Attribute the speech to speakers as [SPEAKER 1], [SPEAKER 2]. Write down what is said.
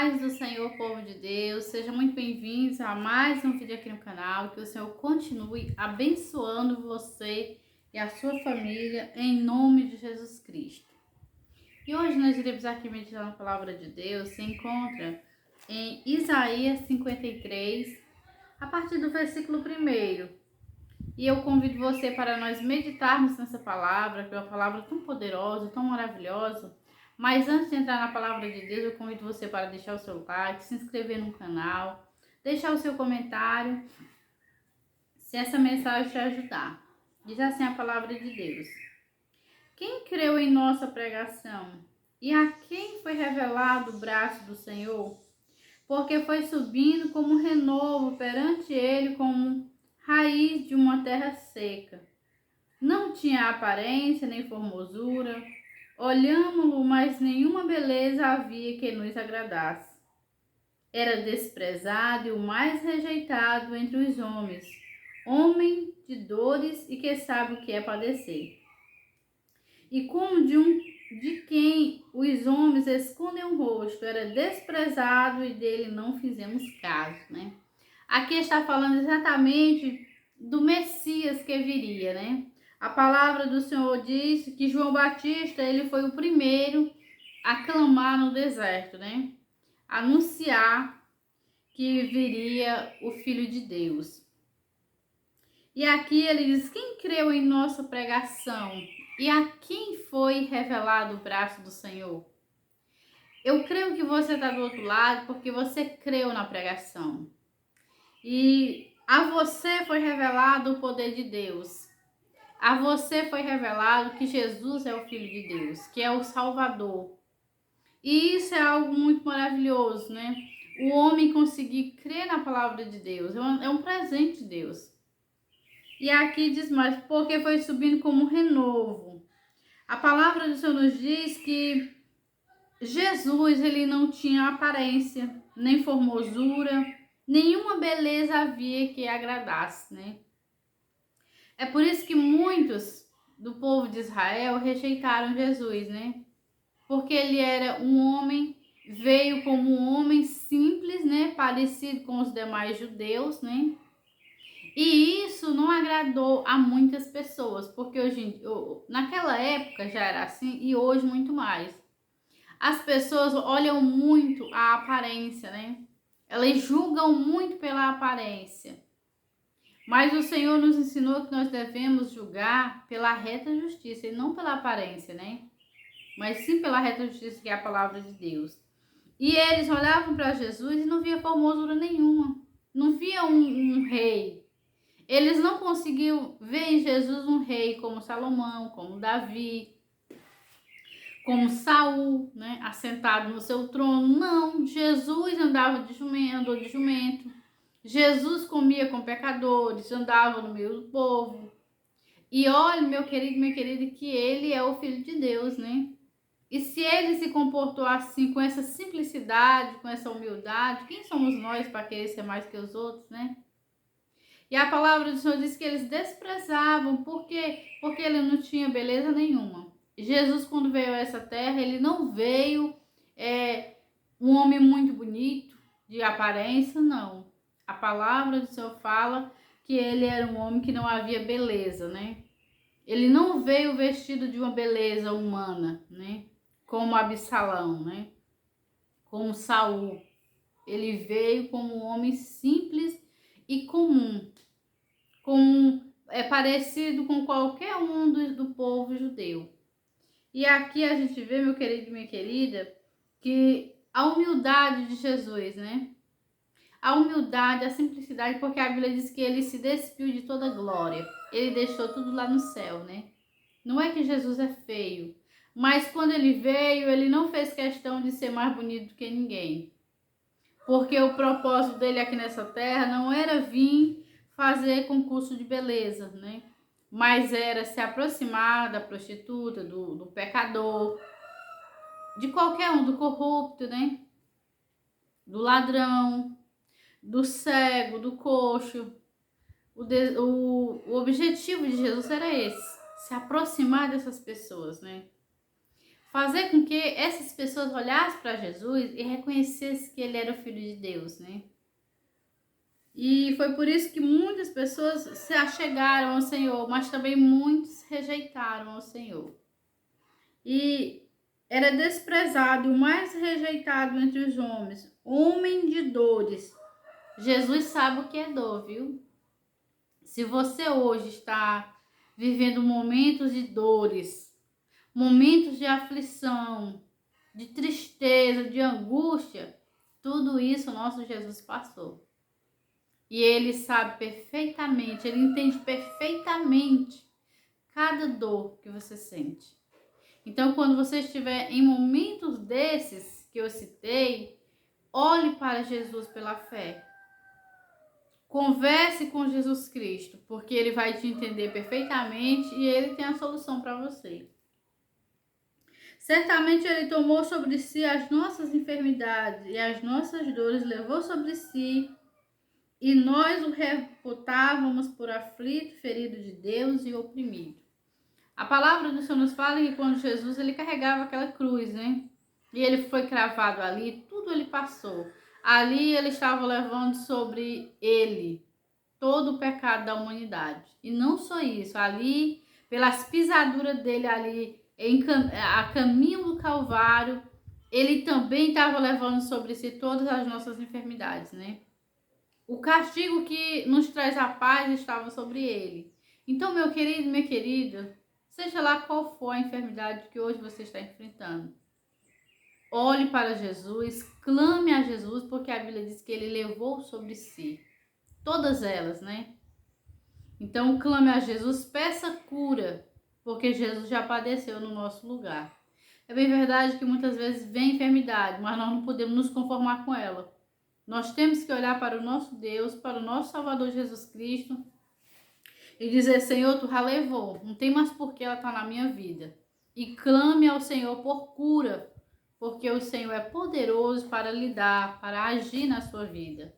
[SPEAKER 1] paz do Senhor, povo de Deus, sejam muito bem-vindos a mais um vídeo aqui no canal, que o Senhor continue abençoando você e a sua família, em nome de Jesus Cristo. E hoje nós iremos aqui meditar na palavra de Deus, se encontra em Isaías 53, a partir do versículo 1. E eu convido você para nós meditarmos nessa palavra, que é uma palavra tão poderosa, tão maravilhosa. Mas antes de entrar na palavra de Deus, eu convido você para deixar o seu like, se inscrever no canal, deixar o seu comentário, se essa mensagem te ajudar. Diz assim a palavra de Deus: quem creu em nossa pregação? E a quem foi revelado o braço do Senhor? Porque foi subindo como renovo perante ele, como raiz de uma terra seca. Não tinha aparência nem formosura. Olhámo-lo, mas nenhuma beleza havia que nos agradasse. Era desprezado e o mais rejeitado entre os homens, homem de dores e que sabe o que é padecer. E como de quem os homens escondem o rosto, era desprezado e dele não fizemos caso, né? Aqui está falando exatamente do Messias que viria, né? A palavra do Senhor diz que João Batista, ele foi o primeiro a clamar no deserto, né? Anunciar que viria o Filho de Deus. E aqui ele diz: quem creu em nossa pregação? E a quem foi revelado o braço do Senhor? Eu creio que você está do outro lado porque você creu na pregação. E a você foi revelado o poder de Deus. A você foi revelado que Jesus é o Filho de Deus, que é o Salvador. E isso é algo muito maravilhoso, né? O homem conseguir crer na palavra de Deus é um presente de Deus. E aqui diz mais, porque foi subindo como renovo. A palavra do Senhor nos diz que Jesus, ele não tinha aparência, nem formosura, nenhuma beleza havia que agradasse, né? É por isso que muitos do povo de Israel rejeitaram Jesus, né? Porque ele era um homem, veio como um homem simples, né? Parecido com os demais judeus, né? E isso não agradou a muitas pessoas, porque naquela época já era assim e hoje muito mais. As pessoas olham muito a aparência, né? Elas julgam muito pela aparência. Mas o Senhor nos ensinou que nós devemos julgar pela reta justiça e não pela aparência, né? Mas sim pela reta justiça, que é a palavra de Deus. E eles olhavam para Jesus e não via formosura nenhuma. Não via um rei. Eles não conseguiam ver em Jesus um rei como Salomão, como Davi, como Saul, né? Assentado no seu trono. Não, Jesus andava de jumento, andou de jumento. Jesus comia com pecadores, andava no meio do povo. E olha, meu querido, minha querida, que ele é o Filho de Deus, né? E se ele se comportou assim, com essa simplicidade, com essa humildade, quem somos nós para querer ser mais que os outros, né? E a palavra do Senhor diz que eles desprezavam, por quê? Porque ele não tinha beleza nenhuma. Jesus, quando veio a essa terra, ele não veio um homem muito bonito, de aparência, não. A palavra do Senhor fala que ele era um homem que não havia beleza, né? Ele não veio vestido de uma beleza humana, né? Como Absalão, né? Como Saul. Ele veio como um homem simples e comum. Parecido com qualquer um do povo judeu. E aqui a gente vê, meu querido e minha querida, que a humildade de Jesus, né? A humildade, a simplicidade, porque a Bíblia diz que ele se despiu de toda glória. Ele deixou tudo lá no céu, né? Não é que Jesus é feio, mas quando ele veio, ele não fez questão de ser mais bonito do que ninguém. Porque o propósito dele aqui nessa terra não era vir fazer concurso de beleza, né? Mas era se aproximar da prostituta, do pecador, de qualquer um, do corrupto, né? Do ladrão, do cego, do coxo. O objetivo de Jesus era esse, se aproximar dessas pessoas, né? fazer com que essas pessoas olhassem para Jesus e reconhecessem que ele era o Filho de Deus, né? E foi por isso que muitas pessoas se achegaram ao Senhor, mas também muitos rejeitaram ao Senhor. E era desprezado, o mais rejeitado entre os homens, homem de dores. Jesus sabe o que é dor, viu? Se você hoje está vivendo momentos de dores, momentos de aflição, de tristeza, de angústia, tudo isso o nosso Jesus passou. E ele sabe perfeitamente, ele entende perfeitamente cada dor que você sente. Então, quando você estiver em momentos desses que eu citei, olhe para Jesus pela fé. Converse com Jesus Cristo, porque ele vai te entender perfeitamente e ele tem a solução para você. Certamente ele tomou sobre si as nossas enfermidades e as nossas dores levou sobre si, e nós o reputávamos por aflito, ferido de Deus e oprimido. A palavra do Senhor nos fala que quando Jesus ele carregava aquela cruz, né? E ele foi cravado ali, tudo ele passou. Ali ele estava levando sobre ele todo o pecado da humanidade. E não só isso, ali, pelas pisaduras dele ali, a caminho do Calvário, ele também estava levando sobre si todas as nossas enfermidades, né? O castigo que nos traz a paz estava sobre ele. Então, meu querido, minha querida, seja lá qual for a enfermidade que hoje você está enfrentando, olhe para Jesus, clame a Jesus, porque a Bíblia diz que ele levou sobre si todas elas, né? Então, clame a Jesus, peça cura, porque Jesus já padeceu no nosso lugar. É bem verdade que muitas vezes vem enfermidade, mas nós não podemos nos conformar com ela. Nós temos que olhar para o nosso Deus, para o nosso Salvador Jesus Cristo e dizer: Senhor, tu já levou, não tem mais por que ela estar na minha vida. E clame ao Senhor por cura, porque o Senhor é poderoso para lidar, para agir na sua vida.